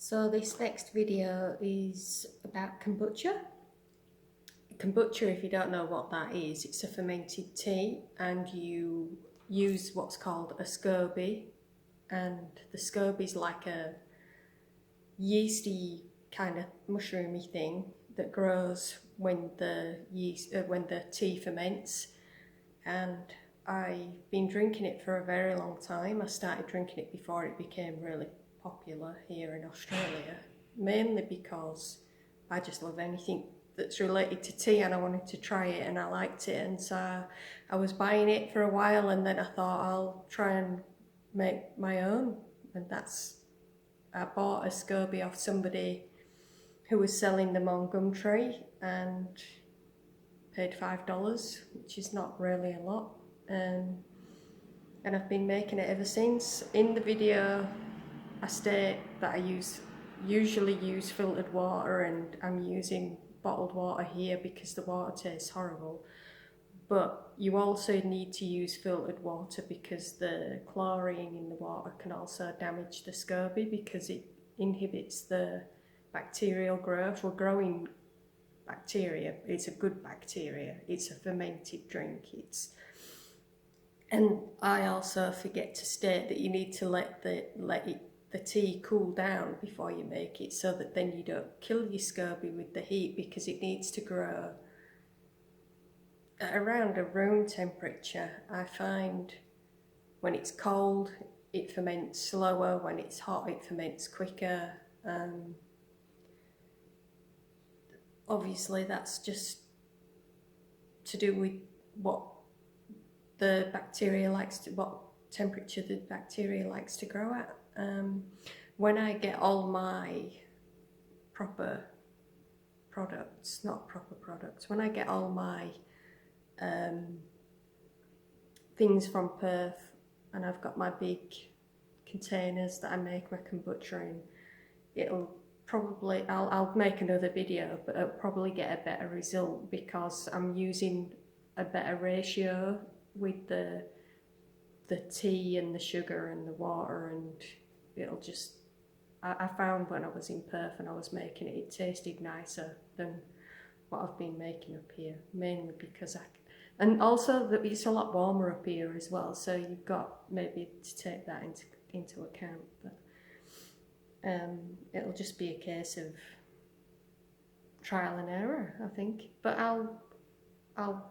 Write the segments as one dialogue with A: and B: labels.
A: So this next video is about kombucha. Kombucha, if you don't know what that is, it's a fermented tea and you use what's called a scoby, and the scoby is like a yeasty kind of mushroomy thing that grows when the tea ferments. And I've been drinking it for a very long time. I started drinking it before it became really popular here in Australia, mainly because I just love anything that's related to tea and I wanted to try it and I liked it, and so I was buying it for a while, and then I thought I'll try and make my own, and I bought a scoby off somebody who was selling them on Gumtree and paid $5, which is not really a lot, and I've been making it ever since. In the video I state that I usually use filtered water, and I'm using bottled water here because the water tastes horrible, but you also need to use filtered water because the chlorine in the water can also damage the scoby because it inhibits the bacterial growth. We're growing bacteria, it's a good bacteria, it's a fermented drink, and I also forget to state that you need to let the tea cool down before you make it, so that then you don't kill your scoby with the heat, because it needs to grow at around a room temperature. I find when it's cold it ferments slower, when it's hot it ferments quicker. Obviously that's just to do with what temperature the bacteria likes to grow at. When I get all my when I get all my things from Perth, and I've got my big containers that I make my kombucha in, I'll make another video, but it'll probably get a better result because I'm using a better ratio with the tea and the sugar and the water, and it'll just, I found when I was in Perth and I was making it, it tasted nicer than what I've been making up here, mainly because and also that it's a lot warmer up here as well, so you've got maybe to take that into account. But it'll just be a case of trial and error, I think. But I'll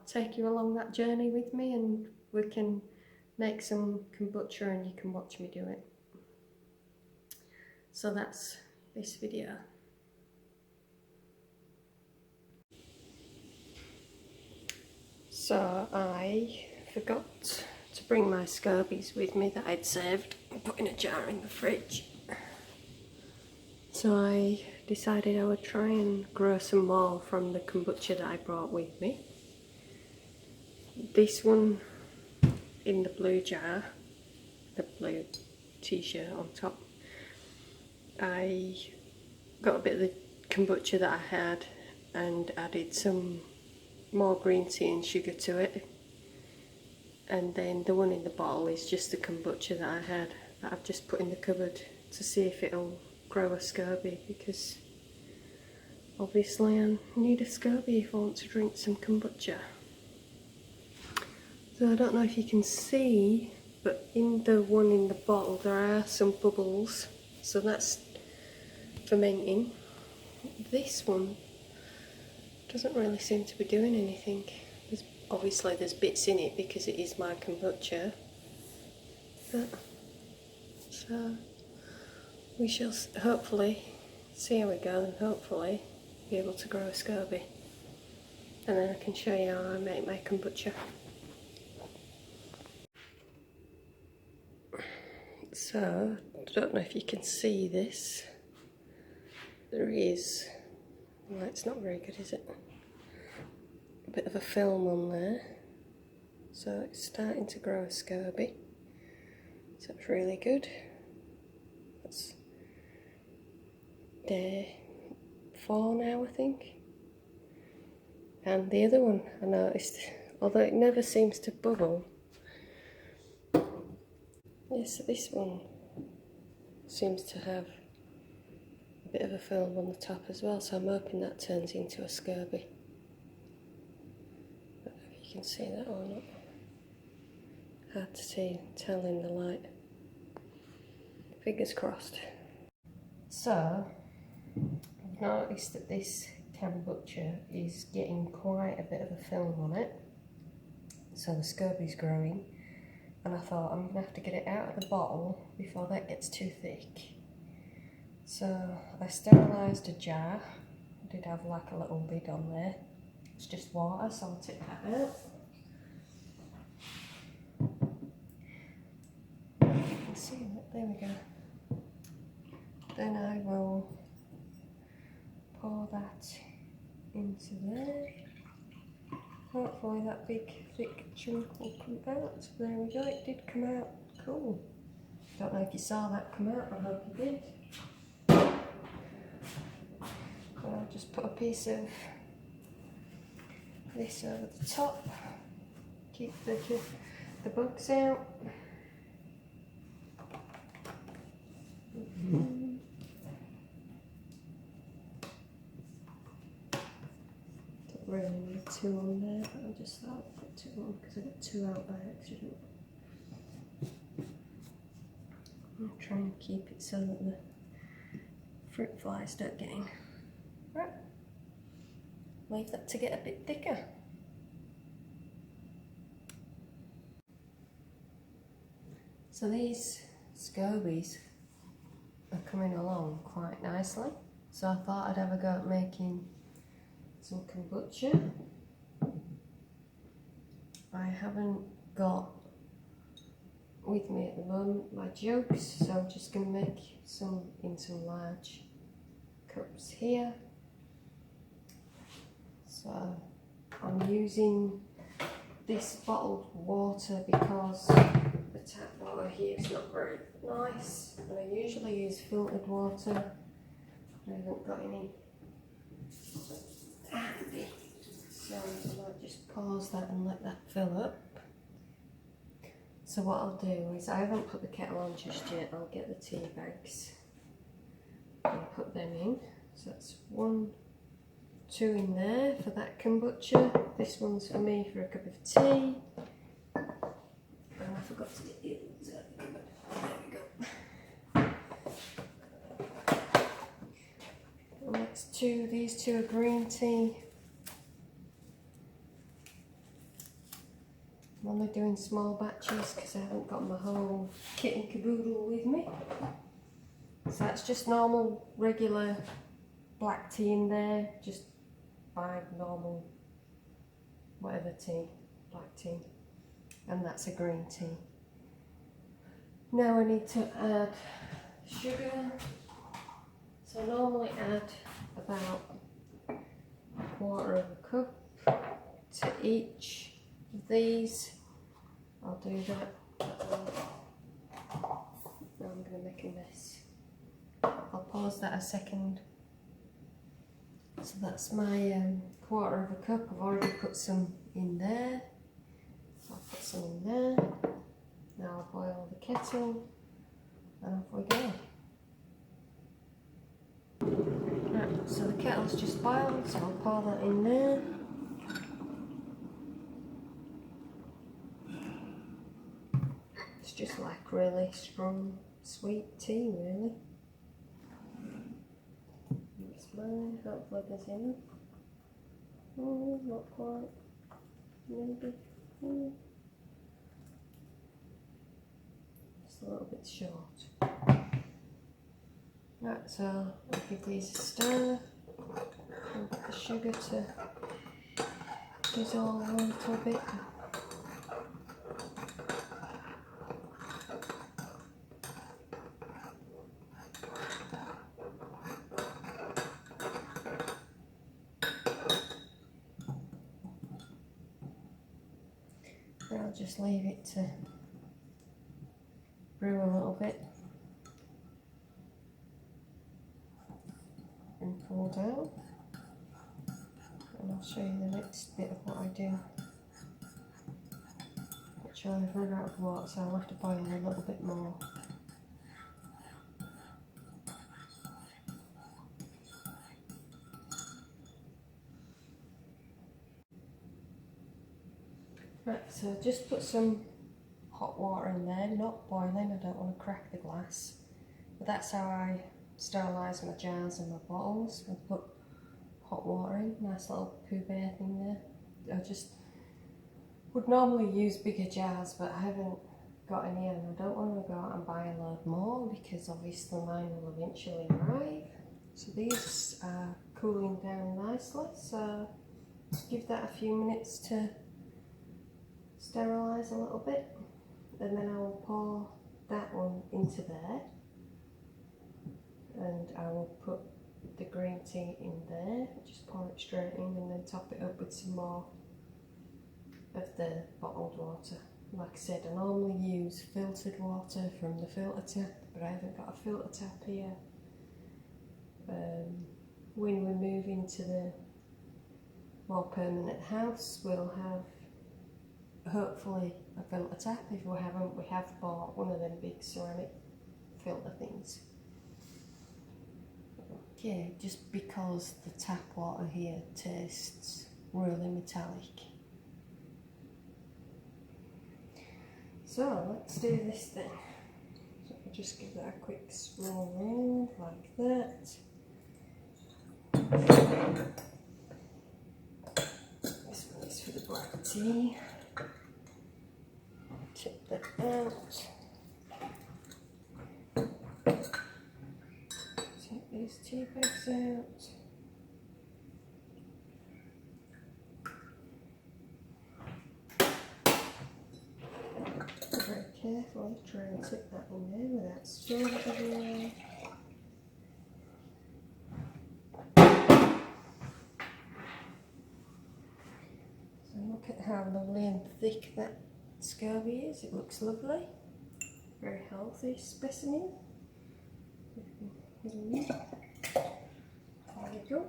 A: take you along that journey with me, and we can make some kombucha and you can watch me do it. So that's this video. So I forgot to bring my scobies with me that I'd saved and put in a jar in the fridge. So I decided I would try and grow some more from the kombucha that I brought with me. This one in the blue jar, the blue t-shirt on top, I got a bit of the kombucha that I had and added some more green tea and sugar to it, and then the one in the bottle is just the kombucha that I had that I've just put in the cupboard to see if it'll grow a scoby, because obviously I need a scoby if I want to drink some kombucha. So I don't know if you can see, but in the one in the bottle there are some bubbles, so that's fermenting. This one doesn't really seem to be doing anything. Obviously there's bits in it because it is my kombucha, but so we shall hopefully see how we go, and hopefully be able to grow a scoby, and then I can show you how I make my kombucha. So I don't know if you can see this. There is, well, it's not very good, is it? A bit of a film on there. So it's starting to grow a scoby. So it's really good. That's day 4 now, I think. And the other one I noticed, although it never seems to bubble, yes, this one seems to have bit of a film on the top as well, so I'm hoping that turns into a scoby. I don't know if you can see that or not. Hard to tell in the light. Fingers crossed. So, I've noticed that this kombucha is getting quite a bit of a film on it. So the scoby's growing, and I thought I'm going to have to get it out of the bottle before that gets too thick. So I sterilised a jar. I did have like a little lid on there. It's just water, so I'll take that out. You can see it, there we go. Then I will pour that into there. Hopefully that big thick chunk will come out. There we go, it did come out. Cool. Don't know if you saw that come out, I hope you did. I'll just put a piece of this over the top, keep the bugs out. Don't really need two on there, but I just thought I'd put two on because I got two out by accident. I'll try and keep it so that the fruit flies don't get in. Right, leave that to get a bit thicker. So these scobies are coming along quite nicely. So I thought I'd have a go at making some kombucha. I haven't got with me at the moment my jugs, so I'm just going to make some in some large cups here. So I'm using this bottled water because the tap water here is not very nice, and I usually use filtered water. I haven't got any handy, so I might just pause that and let that fill up. So what I'll do is, I haven't put the kettle on just yet, I'll get the tea bags and put them in. So that's 1, 2 in there for that kombucha. This one's for me for a cup of tea. And I forgot to get the others out of the cupboard. There we go. And that's these two are green tea. I'm only doing small batches because I haven't got my whole kit and caboodle with me. So that's just normal, regular black tea in there, just buy normal, whatever tea, black tea, and that's a green tea. Now I need to add sugar. So I normally add about 1/4 cup to each of these. I'll do that. Now I'm going to make a mess. I'll pause that a second. So that's my 1/4 cup. I've already put some in there. So I'll put some in there. Now I'll boil the kettle and off we go. Right, so the kettle's just boiled, so I'll pour that in there. It's just like really strong, sweet tea, really. That's mine. Hopefully there's enough. Oh, not quite. Maybe. Just a little bit short. Right, so I'll give these a stir. And get the sugar to dissolve a little bit. Then I'll just leave it to brew a little bit and cool down, and I'll show you the next bit of what I do. Actually, I've run out of water, so I'll have to boil a little bit more. Right, so just put some hot water in there, not boiling, I don't want to crack the glass. But that's how I sterilise my jars and my bottles. I put hot water in, nice little Pooh Bear thing there. I just would normally use bigger jars, but I haven't got any and I don't want to go out and buy a load more because obviously mine will eventually arrive. So these are cooling down nicely, so just give that a few minutes to sterilise a little bit, and then I will pour that one into there, and I will put the green tea in there, just pour it straight in and then top it up with some more of the bottled water. Like I said, I normally use filtered water from the filter tap, but I haven't got a filter tap here. When we move into the more permanent house, we'll have hopefully a filter tap. If we haven't, we have bought one of them big ceramic filter things. Okay, just because the tap water here tastes really metallic. So let's do this then. So I'll just give that a quick swirl around like that. This one is for the black tea. Tip that out. Take these tea bags out. Very carefully try and tip that in there without spilling it everywhere. So look at how lovely and thick that scoby is. It looks lovely. Very healthy specimen. There we go.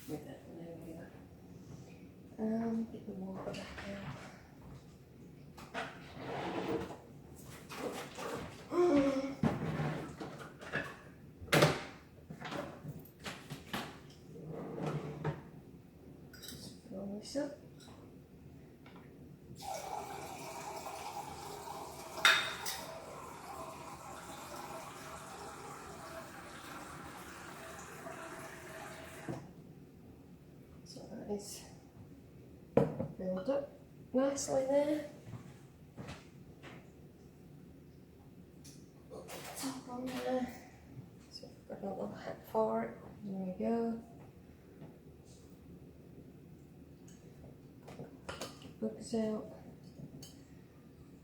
A: With it, there we go. Get the water back out. Just fill this up. So that is filled up nicely there. Top on there. So I've got a little hat for it. There we go. Bugs out.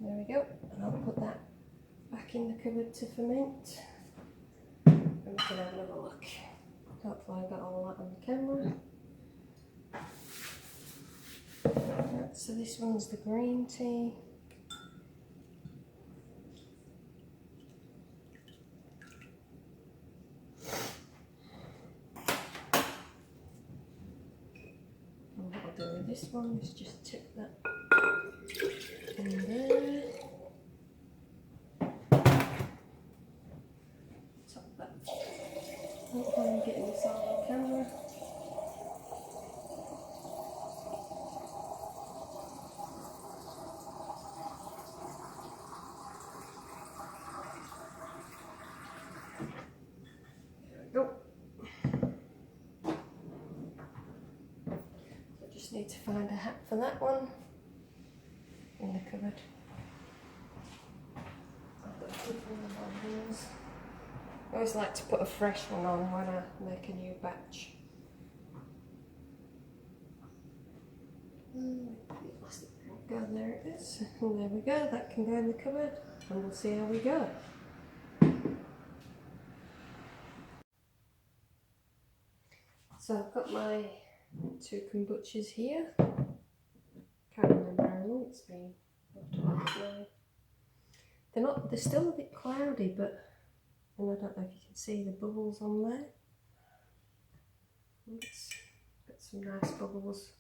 A: There we go. And I'll put that back in the cupboard to ferment. And we can have another look. Hopefully I got all that on the camera. Right, so this one's the green tea. And what I'll do with this one is just tip that in there. Top that. Hopefully I'm getting this all on camera. Go. I just need to find a hat for that one in the cupboard. I've got a couple of ones. I always like to put a fresh one on when I make a new batch. Go, there it is. And there we go, that can go in the cupboard and we'll see how we go. So I've got my 2 kombuchas here. Can't remember how long it's been. They're still a bit cloudy, but and I don't know if you can see the bubbles on there. It's got some nice bubbles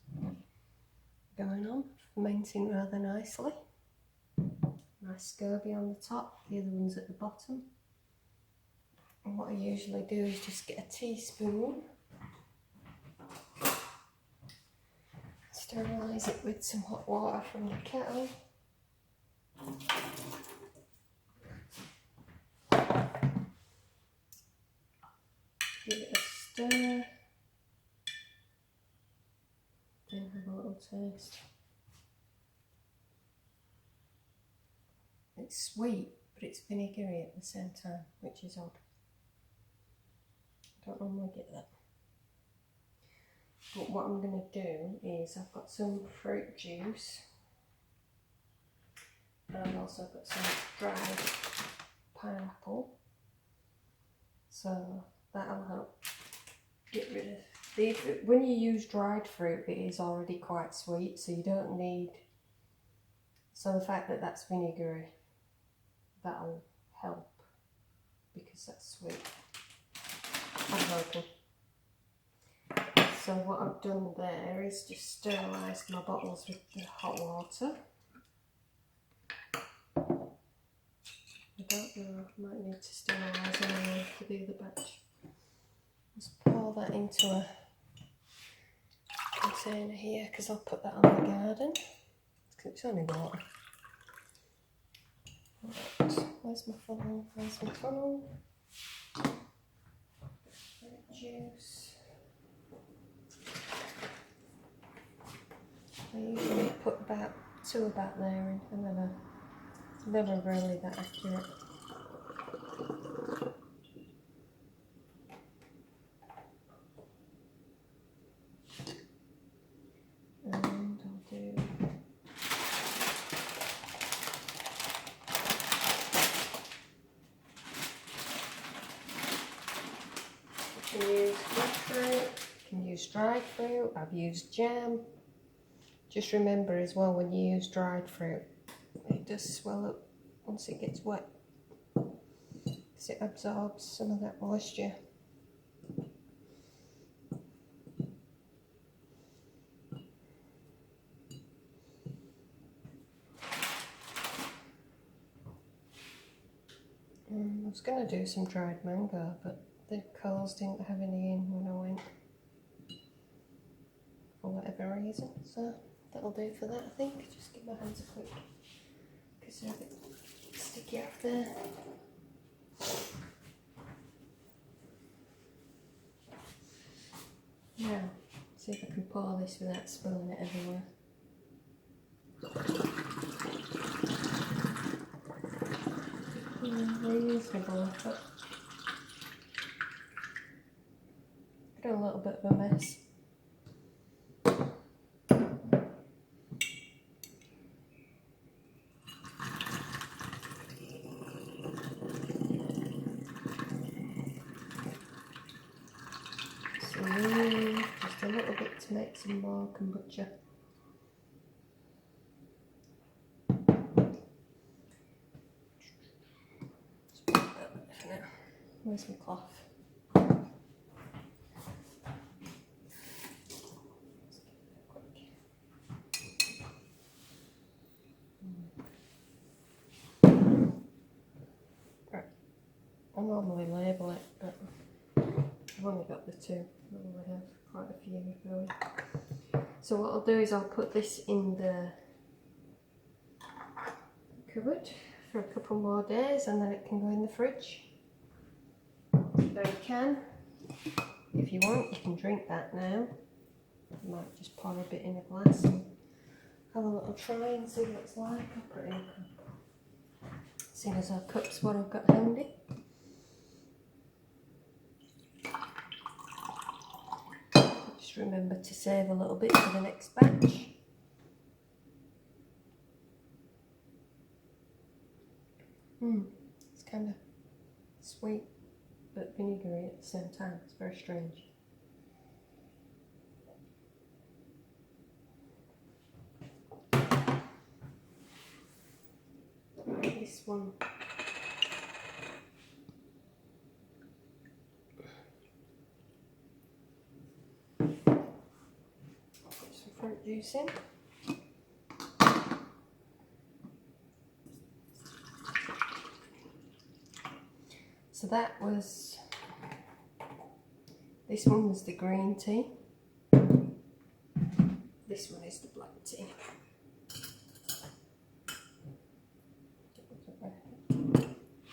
A: going on, fermenting rather nicely. my scoby on the top, the other one's at the bottom. And what I usually do is just get a teaspoon, sterilise it with some hot water from the kettle. Give it a stir, then have a little taste. It's sweet, but it's vinegary at the same time, which is odd. I don't normally get that. But what I'm going to do is I've got some fruit juice, and I've also got some dried pineapple. So that'll help get rid of the. When you use dried fruit, it is already quite sweet, so you don't need. So the fact that that's vinegary, that'll help because that's sweet. I'm hoping. So what I've done there is just sterilised my bottles with the hot water. I don't know, I might need to sterilise anyway for the other batch. Just pour that into a container here because I'll put that on the garden. It's only water. Right, where's my funnel? Where's my funnel? Fruit juice. I usually put about 2 about there in, and never really that accurate. And I'll do you can use fresh fruit, you can use dried fruit, I've used jam. Just remember as well, when you use dried fruit, it does swell up once it gets wet, because it absorbs some of that moisture. I was going to do some dried mango, but the Coles didn't have any in when I went, for whatever reason, so that'll do for that, I think. Just give my hands a quick, because they're a bit sticky up there. Now, see if I can pour this without spilling it everywhere. Reasonable, but got a little bit of a mess. Just a little bit to make some more kombucha. Where's my cloth? Right. I normally label it, but I've only got the 2. I only have quite a few going. So what I'll do is I'll put this in the cupboard for a couple more days, and then it can go in the fridge. Now you can, if you want, you can drink that now. You might just pour a bit in a glass and have a little try and see what it's like. I'll put it in a cup. Seeing as our cup's what I've got handy. Just remember to save a little bit for the next batch. It's kind of sweet but vinegary at the same time. It's very strange. This one. Put some fruit juice in. So that was, this one was the green tea. This one is the black tea.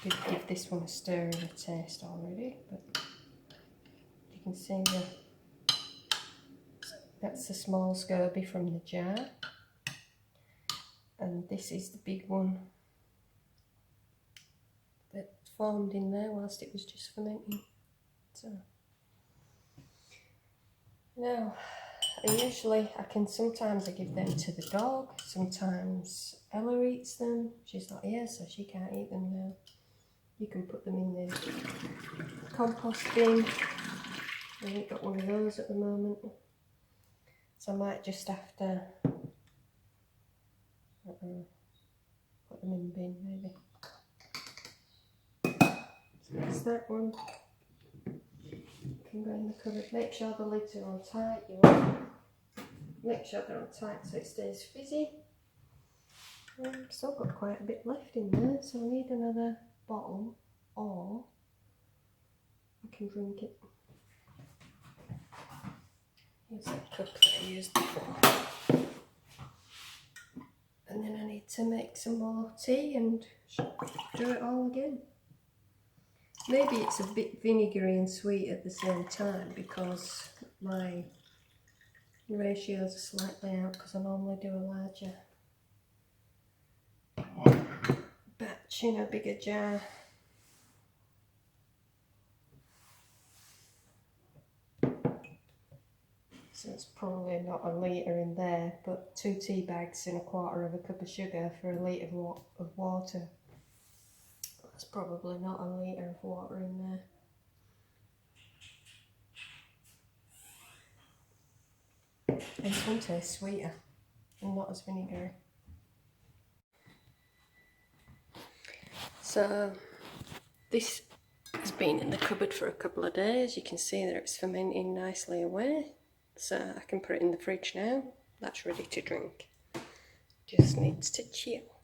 A: Did give this one a stir and a taste already, but you can see that's the small scoby from the jar, and this is the big one that formed in there whilst it was just fermenting. So now, sometimes I give them to the dog, sometimes Ella eats them. She's not here, so she can't eat them now. You can put them in the compost bin. I haven't got one of those at the moment, so I might just have to put them in the bin maybe. So that's that one. Can go in the cupboard. Make sure the lids are on tight. You want to make sure they're on tight so it stays fizzy. I've still got quite a bit left in there, so I need another bottle, or I can drink it. Here's that cup that I used before. And then I need to make some more tea and do it all again. Maybe it's a bit vinegary and sweet at the same time because my ratios are slightly out, because I normally do a larger batch in a bigger jar. So it's probably not a litre in there, but 2 tea bags and 1/4 of a cup of sugar for a litre of water. That's probably not a litre of water in there. And this one tastes sweeter and not as vinegary. So this has been in the cupboard for a couple of days. You can see that it's fermenting nicely away. So I can put it in the fridge now. That's ready to drink. Just needs to chill.